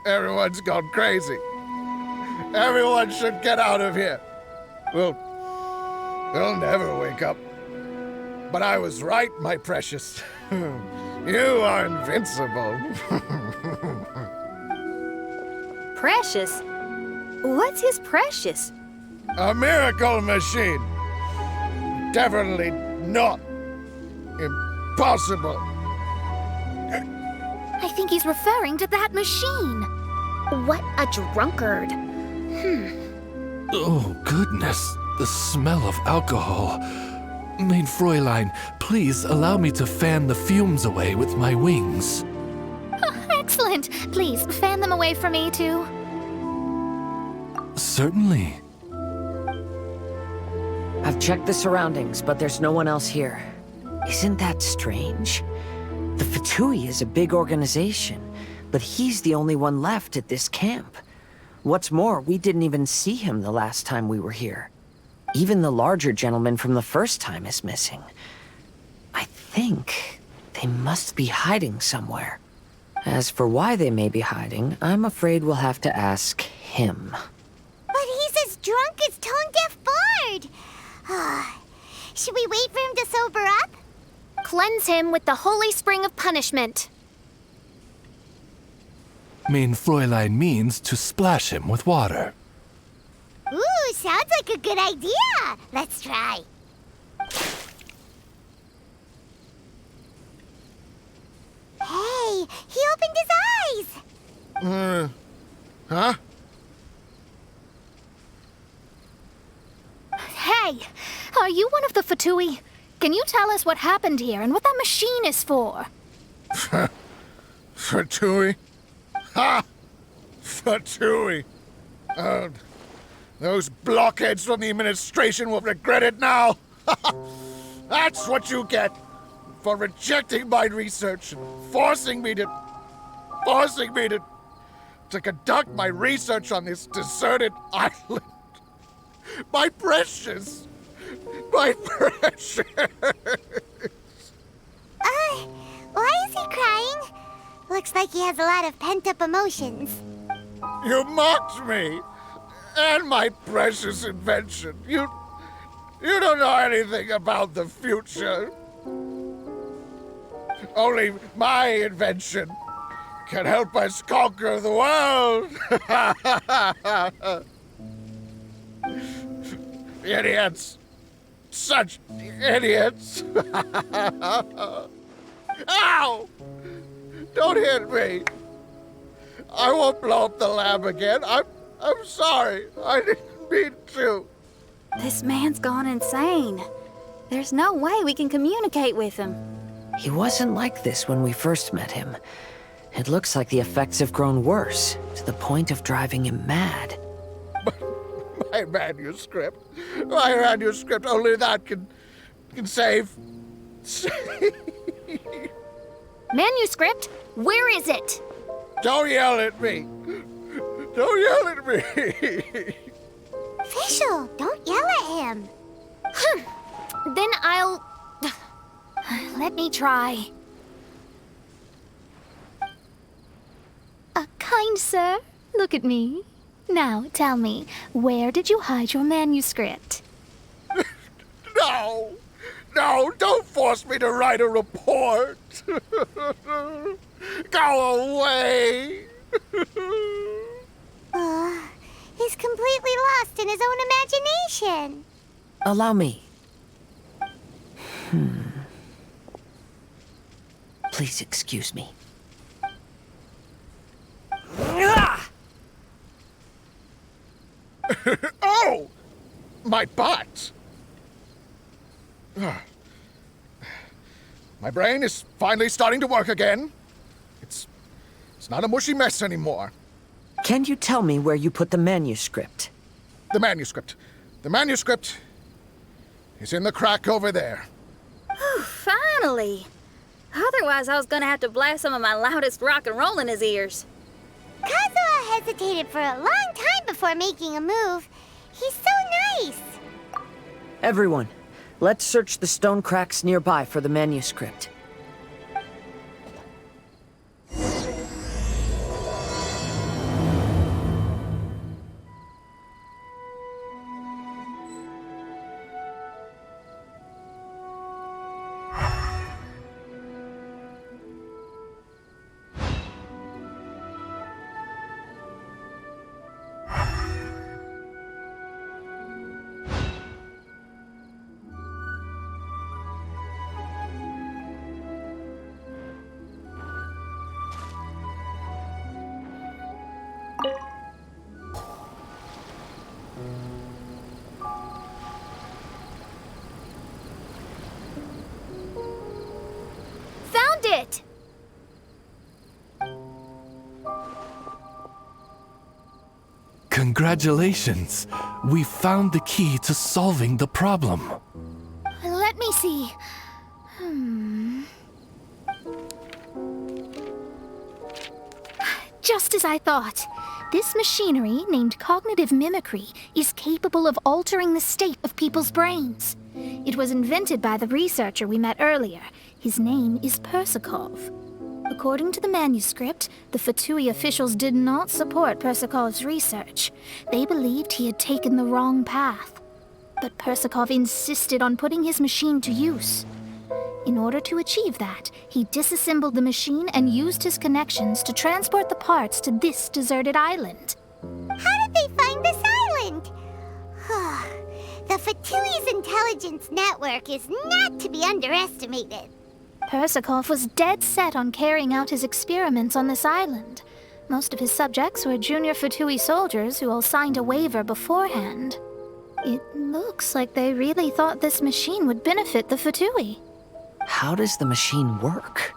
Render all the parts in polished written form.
Everyone's gone crazy. Everyone should get out of here. We'll never wake up. But I was right, my precious. You are invincible. Precious? What's his precious? A miracle machine. Definitely not impossible. I think he's referring to that machine. What a drunkard. Oh, goodness. The smell of alcohol. Main Fräulein, please allow me to fan the fumes away with my wings. Oh, excellent. Please, fan them away from me, too. Certainly. I've checked the surroundings, but there's no one else here. Isn't that strange? The Fatui is a big organization, but he's the only one left at this camp. What's more, we didn't even see him the last time we were here. Even the larger gentleman from the first time is missing. I think they must be hiding somewhere. As for why they may be hiding, I'm afraid we'll have to ask him. But he's as drunk as tone-deaf Bard. Should we wait for him to sober up? Cleanse him with the holy spring of punishment. Main Fräulein means to splash him with water. Ooh, sounds like a good idea. Let's try. Hey, he opened his eyes. Huh? Hey, are you one of the Fatui? Can you tell us what happened here and what that machine is for? Fatui? Ha! Fatui. Those blockheads from the administration will regret it now. That's what you get for rejecting my research and forcing me to conduct my research on this deserted island. My precious. Why is he crying? Looks like he has a lot of pent-up emotions. You mocked me and my precious invention. You don't know anything about the future. Only my invention can help us conquer the world. Idiots. Such idiots. Ow! Don't hit me. I won't blow up the lab again. I'm sorry. I didn't mean to. This man's gone insane. There's no way we can communicate with him. He wasn't like this when we first met him. It looks like the effects have grown worse, to the point of driving him mad. My manuscript. My manuscript. Only that can save. Manuscript? Where is it? Don't yell at me. Don't yell at me. Fischl, don't yell at him. Then I'll... Let me try. Kind sir, look at me. Now, tell me, where did you hide your manuscript? No, don't force me to write a report. Go away. He's completely lost in his own imagination. Allow me. Please excuse me. Oh! My butt! My brain is finally starting to work again. It's not a mushy mess anymore. Can you tell me where you put the manuscript? The manuscript is in the crack over there. Finally! Otherwise, I was gonna have to blast some of my loudest rock and roll in his ears. Kazuha hesitated for a long time before making a move. He's so nice. Everyone, let's search the stone cracks nearby for the manuscript. Found it! Congratulations! We found the key to solving the problem. Let me see. Just as I thought. This machinery, named cognitive mimicry, is capable of altering the state of people's brains. It was invented by the researcher we met earlier. His name is Persakov. According to the manuscript, the Fatui officials did not support Persakov's research. They believed he had taken the wrong path. But Persakov insisted on putting his machine to use. In order to achieve that, he disassembled the machine and used his connections to transport the parts to this deserted island. How did they find this island? The Fatui's intelligence network is not to be underestimated. Persakov was dead set on carrying out his experiments on this island. Most of his subjects were junior Fatui soldiers who all signed a waiver beforehand. It looks like they really thought this machine would benefit the Fatui. How does the machine work?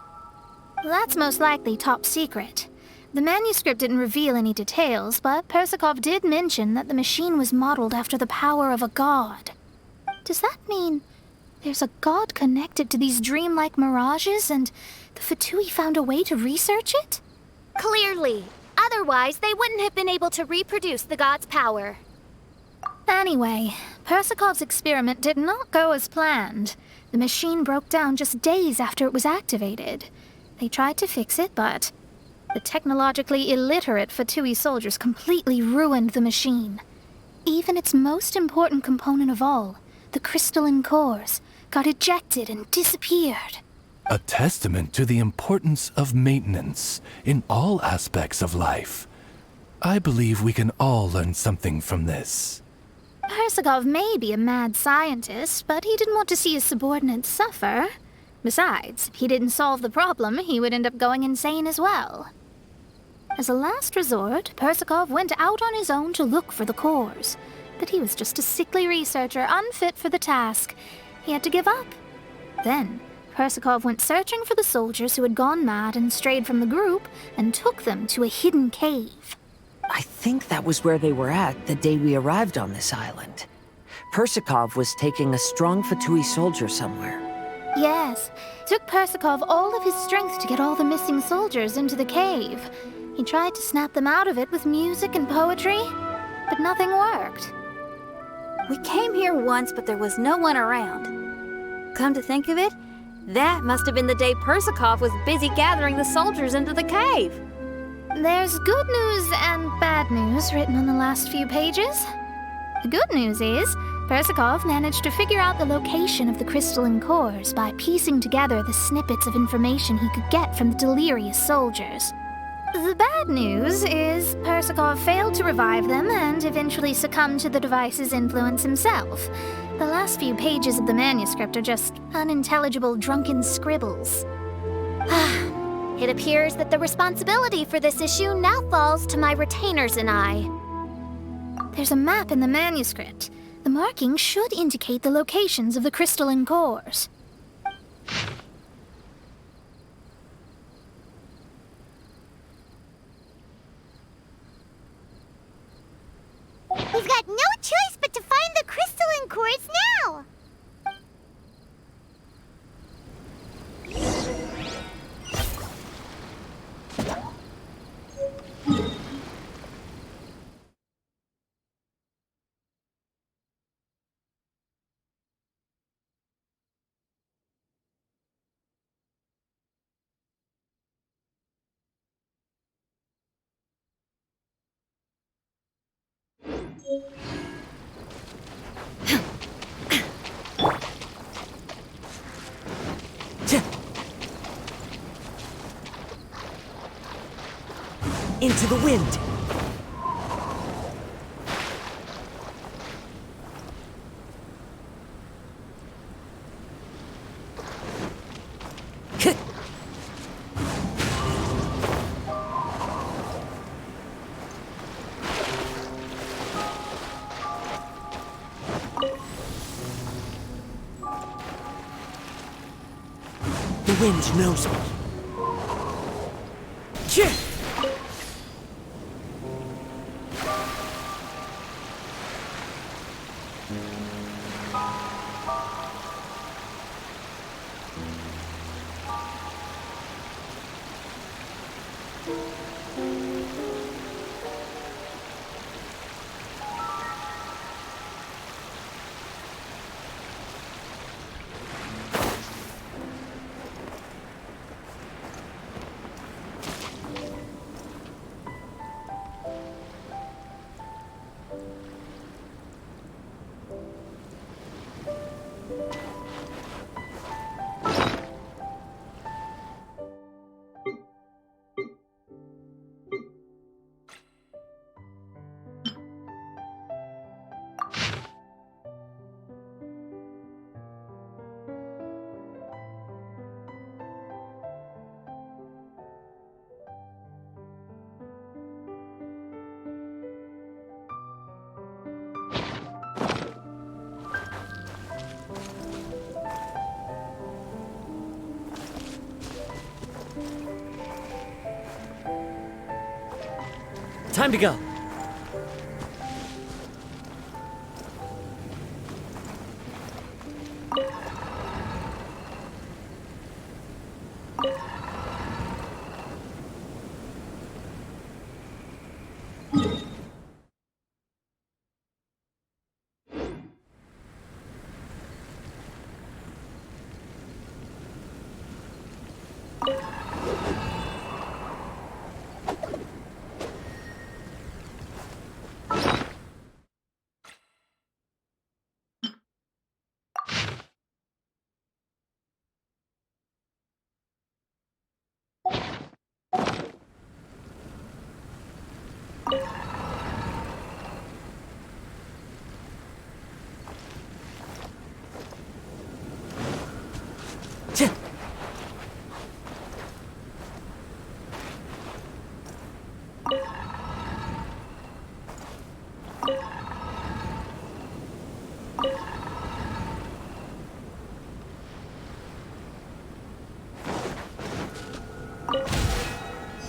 That's most likely top secret. The manuscript didn't reveal any details, but Persakov did mention that the machine was modeled after the power of a god. Does that mean there's a god connected to these dreamlike mirages, and the Fatui found a way to research it? Clearly. Otherwise, they wouldn't have been able to reproduce the god's power. Anyway, Persakov's experiment did not go as planned. The machine broke down just days after it was activated. They tried to fix it, but the technologically illiterate Fatui soldiers completely ruined the machine. Even its most important component of all, the crystalline cores, got ejected and disappeared. A testament to the importance of maintenance in all aspects of life. I believe we can all learn something from this. Persakov may be a mad scientist, but he didn't want to see his subordinates suffer. Besides, if he didn't solve the problem, he would end up going insane as well. As a last resort, Persakov went out on his own to look for the cores. But he was just a sickly researcher, unfit for the task. He had to give up. Then, Persakov went searching for the soldiers who had gone mad and strayed from the group, and took them to a hidden cave. I think that was where they were at the day we arrived on this island. Persakov was taking a strong Fatui soldier somewhere. Yes, it took Persakov all of his strength to get all the missing soldiers into the cave. He tried to snap them out of it with music and poetry, but nothing worked. We came here once, but there was no one around. Come to think of it, that must have been the day Persakov was busy gathering the soldiers into the cave. There's good news and bad news written on the last few pages. The good news is, Persakov managed to figure out the location of the crystalline cores by piecing together the snippets of information he could get from the delirious soldiers. The bad news is Persakov failed to revive them and eventually succumbed to the device's influence himself. The last few pages of the manuscript are just unintelligible drunken scribbles. It appears that the responsibility for this issue now falls to my retainers and I. There's a map in the manuscript. The markings should indicate the locations of the crystalline cores. We've got no choice but to find the crystalline cores now! Into the wind! The wind knows me. Chip! Time to go.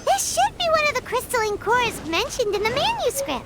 This should be one of the crystalline cores mentioned in the manuscript.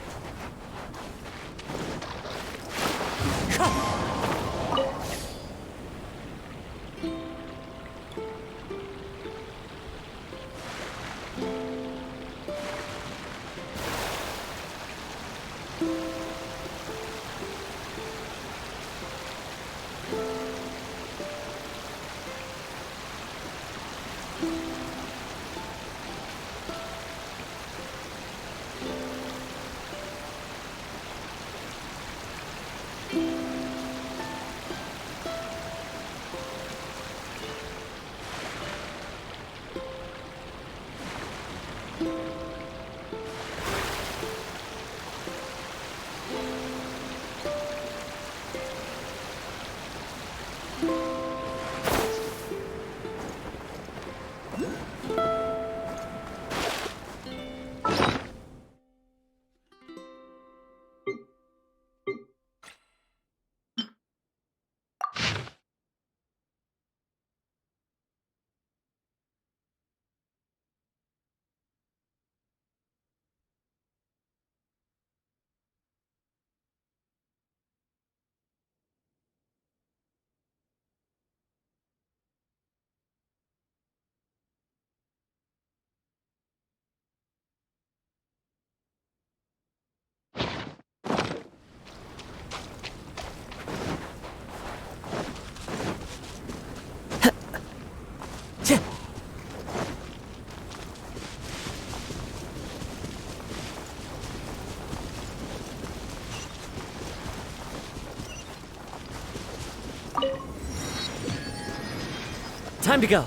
Time to go.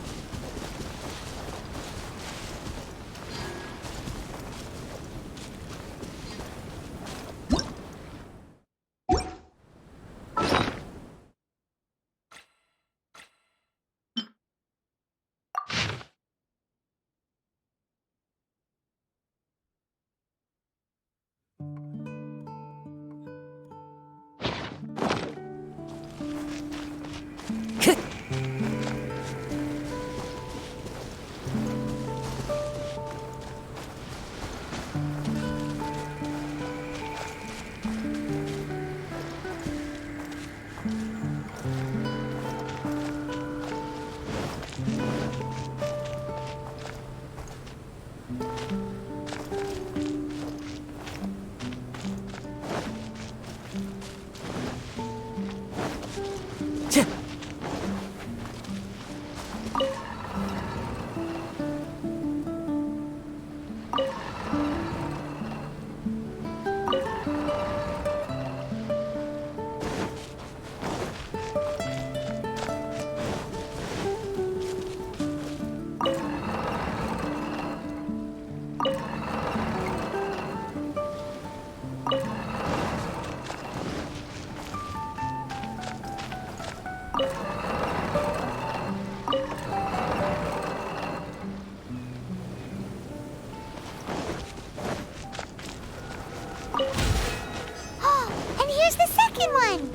And here's the second one!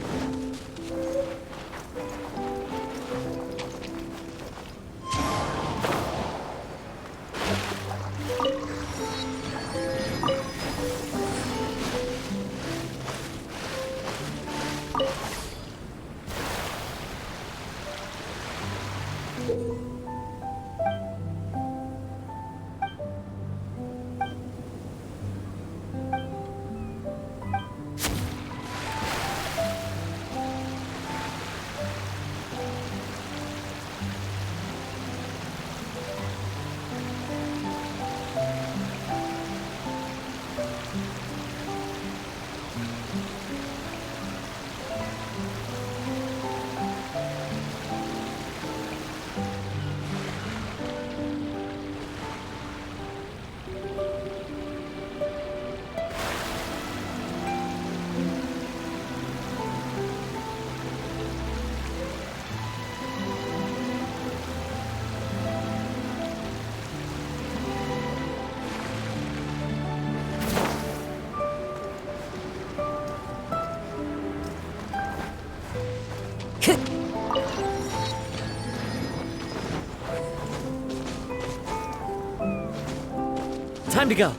Time to go.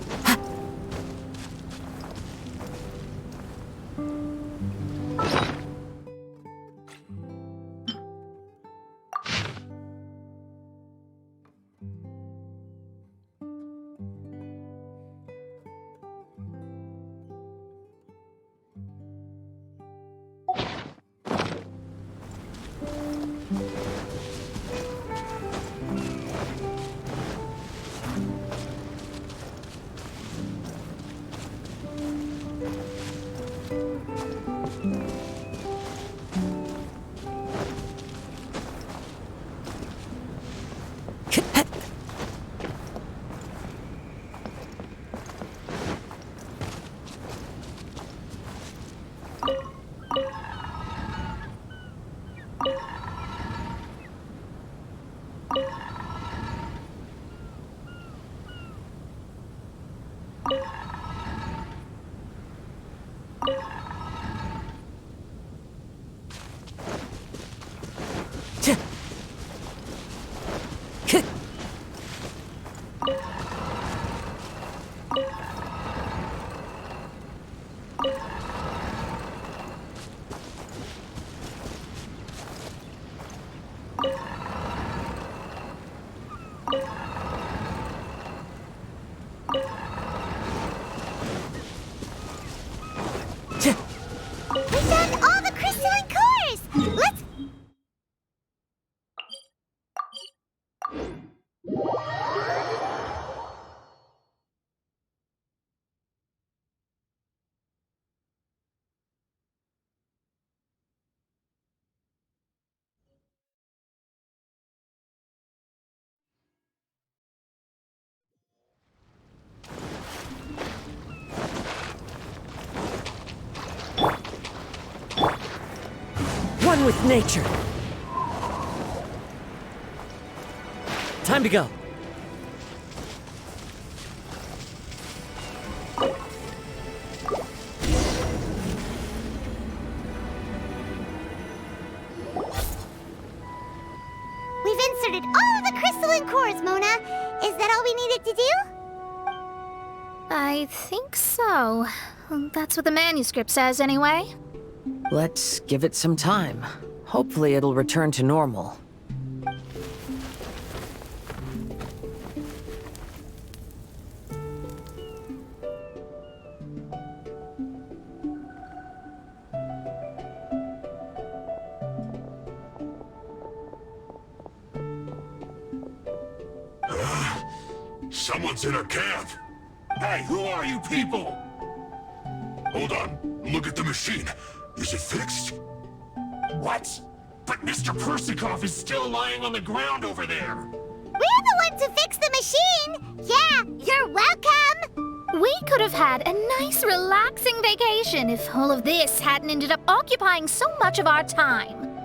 We found all the crystalline cores! Let's... One with nature. Time to go. We've inserted all of the crystalline cores, Mona. Is that all we needed to do? I think so. That's what the manuscript says, anyway. Let's give it some time. Hopefully it'll return to normal. Someone's in our camp. Hey, who are you people? Hold on. Look at the machine. Is it fixed? What? But Mr. Persikov is still lying on the ground over there. We're the ones who fixed the machine! Yeah, you're welcome! We could have had a nice, relaxing vacation if all of this hadn't ended up occupying so much of our time.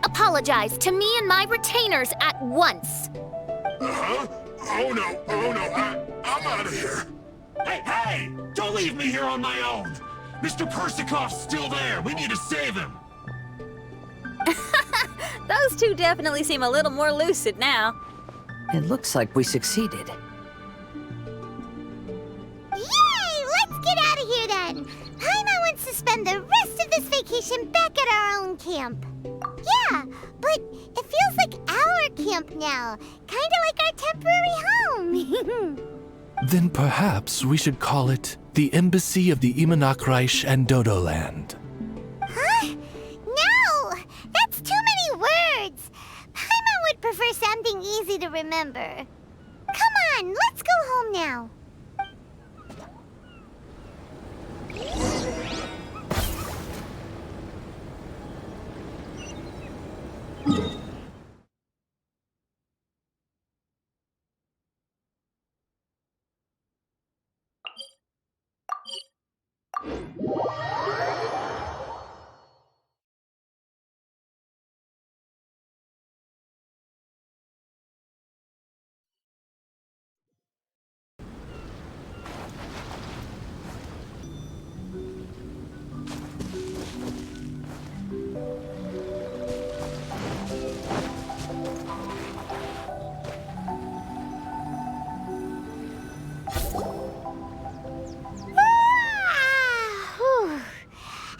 apologize to me and my retainers at once. Uh-huh? Oh no, I'm out of here. Hey! Don't leave me here on my own! Mr. Persikov's still there! We need to save him! Those two definitely seem a little more lucid now. It looks like we succeeded. Yay! Let's get out of here then! Paimon wants to spend the rest of this vacation back at our own camp. Yeah, but it feels like our camp now. Kinda like our temporary home. Then perhaps we should call it the Embassy of the Imanakreich and Dodoland. Huh? No! That's too many words! Paimon would prefer something easy to remember. Come on, let's go home now.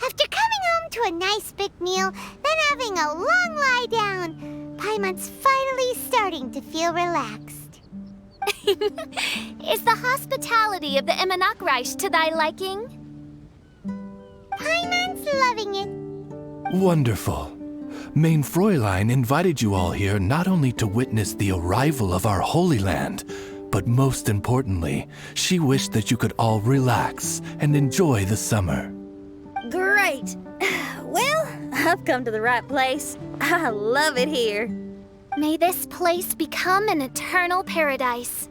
After coming home to a nice big meal, then having a long lie down, Paimon's finally starting to feel relaxed. Is the hospitality of the Imanakreich to thy liking? Paimon's loving it. Wonderful. Mein Fräulein invited you all here not only to witness the arrival of our Holy Land, but most importantly, she wished that you could all relax and enjoy the summer. Great. Well, I've come to the right place. I love it here. May this place become an eternal paradise.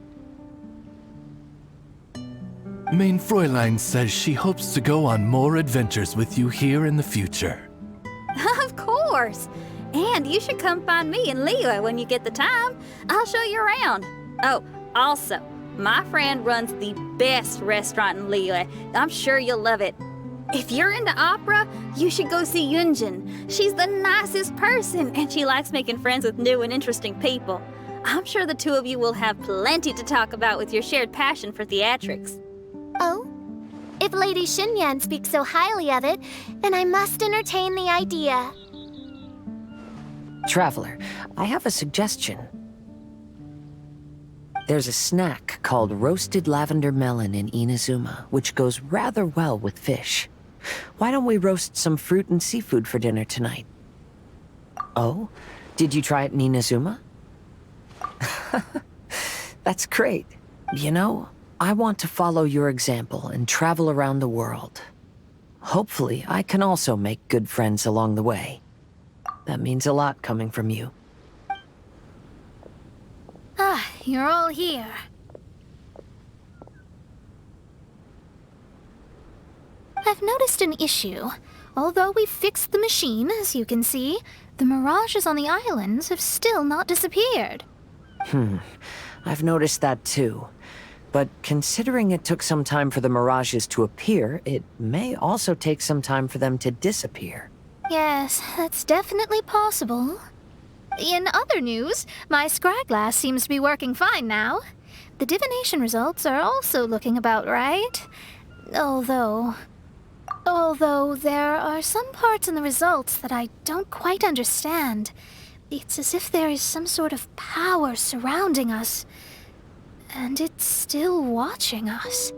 Mein Fräulein says she hopes to go on more adventures with you here in the future. Of course. And you should come find me and Leah when you get the time. I'll show you around. Oh, also, my friend runs the best restaurant in Leah. I'm sure you'll love it. If you're into opera, you should go see Yunjin. She's the nicest person, and she likes making friends with new and interesting people. I'm sure the two of you will have plenty to talk about with your shared passion for theatrics. Oh? If Lady Xinyan speaks so highly of it, then I must entertain the idea. Traveler, I have a suggestion. There's a snack called roasted lavender melon in Inazuma, which goes rather well with fish. Why don't we roast some fruit and seafood for dinner tonight? Oh? Did you try it in Inazuma? That's great. You know, I want to follow your example and travel around the world. Hopefully, I can also make good friends along the way. That means a lot coming from you. Ah, you're all here. I've noticed an issue. Although we've fixed the machine, as you can see, the mirages on the islands have still not disappeared. I've noticed that too. But considering it took some time for the mirages to appear, it may also take some time for them to disappear. Yes, that's definitely possible. In other news, my scryglass seems to be working fine now. The divination results are also looking about right. Although there are some parts in the results that I don't quite understand. It's as if there is some sort of power surrounding us, and it's still watching us.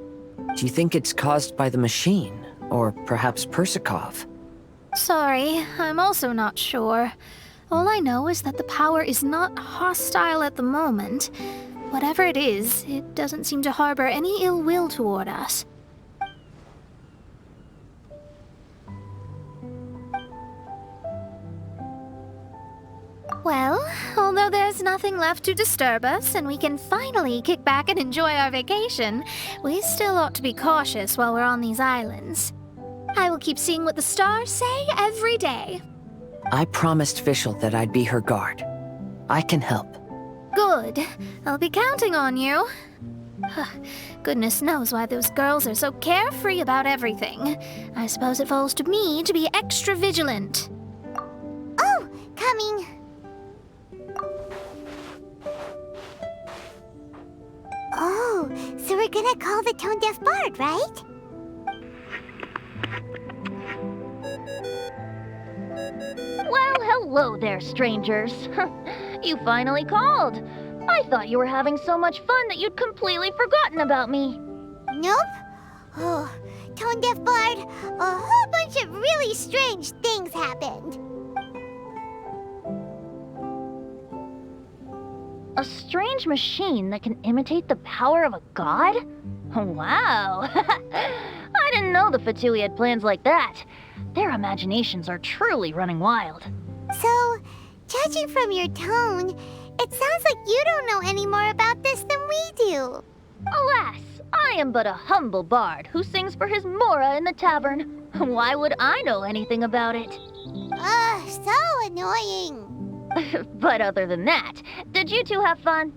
Do you think it's caused by the machine? Or perhaps Persikov? Sorry, I'm also not sure. All I know is that the power is not hostile at the moment. Whatever it is, it doesn't seem to harbor any ill will toward us. Well, although there's nothing left to disturb us and we can finally kick back and enjoy our vacation, we still ought to be cautious while we're on these islands. I will keep seeing what the stars say every day. I promised Fischl that I'd be her guard. I can help. Good. I'll be counting on you. Goodness knows why those girls are so carefree about everything. I suppose it falls to me to be extra vigilant. Oh, coming. Oh, so we're gonna call the tone-deaf bard, right? Well, hello there, strangers. You finally called. I thought you were having so much fun that you'd completely forgotten about me. Nope. Oh, tone-deaf bard, a whole bunch of really strange things happened. A strange machine that can imitate the power of a god? Wow. I didn't know the Fatui had plans like that. Their imaginations are truly running wild. So, judging from your tone, it sounds like you don't know any more about this than we do. Alas, I am but a humble bard who sings for his Mora in the tavern. Why would I know anything about it? Ugh, so annoying. But other than that, did you two have fun?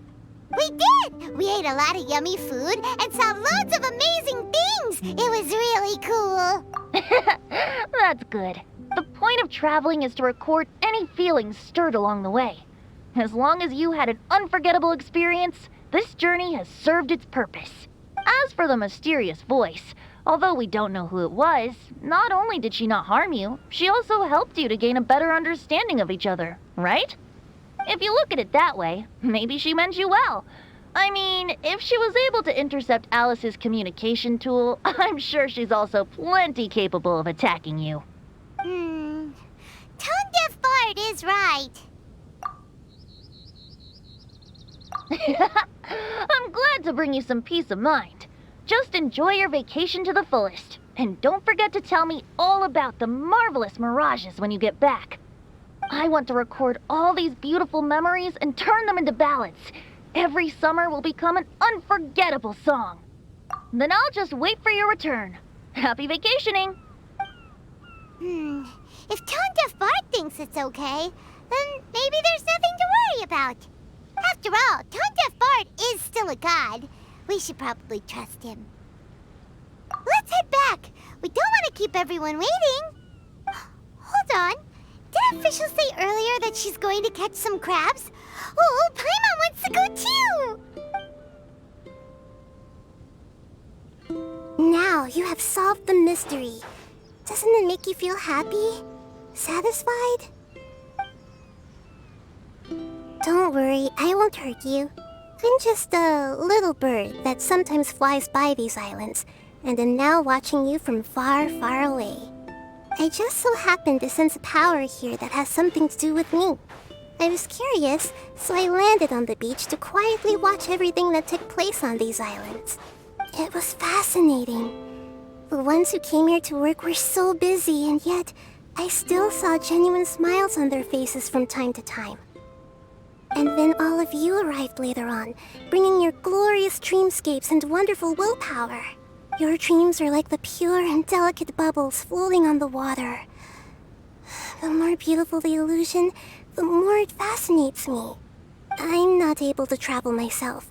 We did! We ate a lot of yummy food and saw loads of amazing things! It was really cool! That's good. The point of traveling is to record any feelings stirred along the way. As long as you had an unforgettable experience, this journey has served its purpose. As for the mysterious voice, although we don't know who it was, not only did she not harm you, she also helped you to gain a better understanding of each other, right? If you look at it that way, maybe she meant you well. I mean, if she was able to intercept Alice's communication tool, I'm sure she's also plenty capable of attacking you. Tone-deaf bard is right. I'm glad to bring you some peace of mind. Just enjoy your vacation to the fullest. And don't forget to tell me all about the marvelous mirages when you get back. I want to record all these beautiful memories and turn them into ballads. Every summer will become an unforgettable song. Then I'll just wait for your return. Happy vacationing! If tone-deaf bard thinks it's okay, then maybe there's nothing to worry about. After all, tone-deaf bard is still a god. We should probably trust him. Let's head back. We don't want to keep everyone waiting. Hold on. Didn't Fischl say earlier that she's going to catch some crabs? Oh, Paimon wants to go too! Now you have solved the mystery. Doesn't it make you feel happy? Satisfied? Don't worry, I won't hurt you. I'm just a little bird that sometimes flies by these islands, and am now watching you from far, far away. I just so happened to sense a power here that has something to do with me. I was curious, so I landed on the beach to quietly watch everything that took place on these islands. It was fascinating. The ones who came here to work were so busy, and yet I still saw genuine smiles on their faces from time to time. And then all of you arrived later on, bringing your glorious dreamscapes and wonderful willpower. Your dreams are like the pure and delicate bubbles floating on the water. The more beautiful the illusion, the more it fascinates me. I'm not able to travel myself,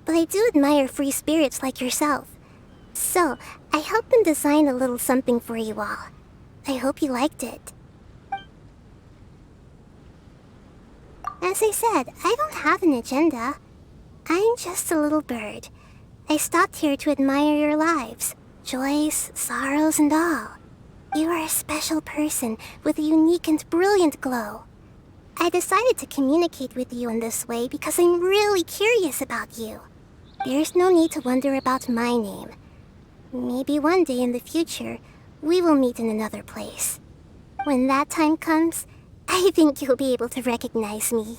but I do admire free spirits like yourself. So, I helped them design a little something for you all. I hope you liked it. As I said, I don't have an agenda. I'm just a little bird. I stopped here to admire your lives, joys, sorrows, and all. You are a special person with a unique and brilliant glow. I decided to communicate with you in this way because I'm really curious about you. There's no need to wonder about my name. Maybe one day in the future, we will meet in another place. When that time comes, I think you'll be able to recognize me.